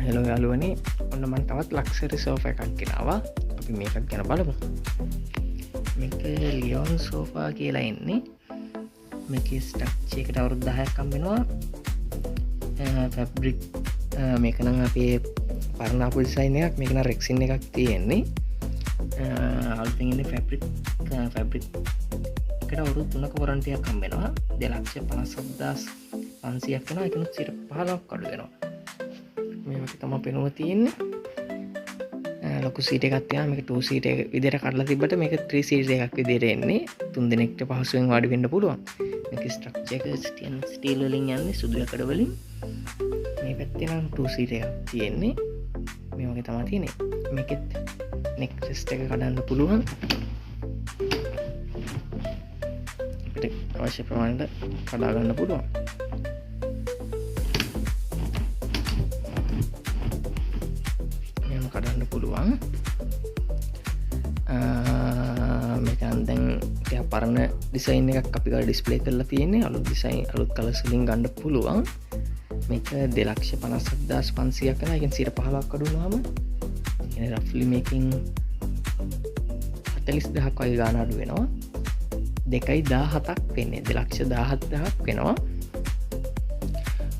Hello යාලුවනි ඔන්න මන් තවත් ලක්සරි සෝෆ එකක් ගෙනවා. අපි මේකක් ගැන බලමු. මේක ලියෝන් සෝෆා කියලා එන්නේ. මේක ස්ට්‍රක්චරයකට අවුරුදු 10ක් හම්බෙනවා. ෆැබ්‍රික් මේක නම් අපේ පරණ ආපු ඩිසයින් එකක්. මේක නම් රෙක්සින් එකක් තියෙන්නේ. අලුතින් ඉන්නේ ෆැබ්‍රික් එකට අවුරුදු 3ක වොරන්ටියක් හම්බෙනවා. 2,57,500ක් වෙනවා. ඒකනොත් 15ක් අඩු වෙනවා. මේ වගේ තමයි පෙනුම තියෙන්නේ. ලොකු සීට් එකක් තියෙනවා. මේක 2 සීට් එක විදිහට කඩලා තිබ්බට මේක 3 සීට් එකක් විදිහට එන්නේ. 3 දෙනෙක්ට පහසුවෙන් වාඩි වෙන්න පුළුවන්. මේක ස්ට්‍රක්චර් එක ස්ටීල් වලින් යන්නේ, සුදු යකඩ වලින්. මේ පැත්තේ නම් 2 සීට් එකක් තියෙන්නේ. මේ වගේ තමයි තියෙන්නේ. මේකෙත් නෙක් රෙස්ට් එක කඩන්න පුළුවන්. අපිට අවශ්‍ය ප්‍රමාණයට කඩා ගන්න පුළුවන්. කඩන්න පුළුවන්. මේකන් දැන් පරණ ඩිසයින් එකක් අපි ඩිස්පලේ කරලා තියෙන්නේ. අලුත් ඩිසයින් අලුත් කලර්ස් වලින් ගන්න පුළුවන්. මේක 2,57,500ක් වෙනවා. ඒකෙන් 15ක් අඩු වුණාම يعني රෆ්ලි මේකින් 40000ක් වගේ ගාණ අඩු වෙනවා. 2,17ක් වෙන්නේ 2,17,000ක් වෙනවා.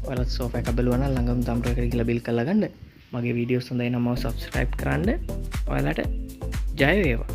ඔයාලත් සෝෆා එක බලුවා නම් ළඟම තම්පර එකට ගිහලා බිල් කරලා ගන්න. මගේ වීඩියෝස් හොඳයි නම් මම සබ්ස්ක්‍රයිබ් කරන්න. ඔයාලට ජය වේවා.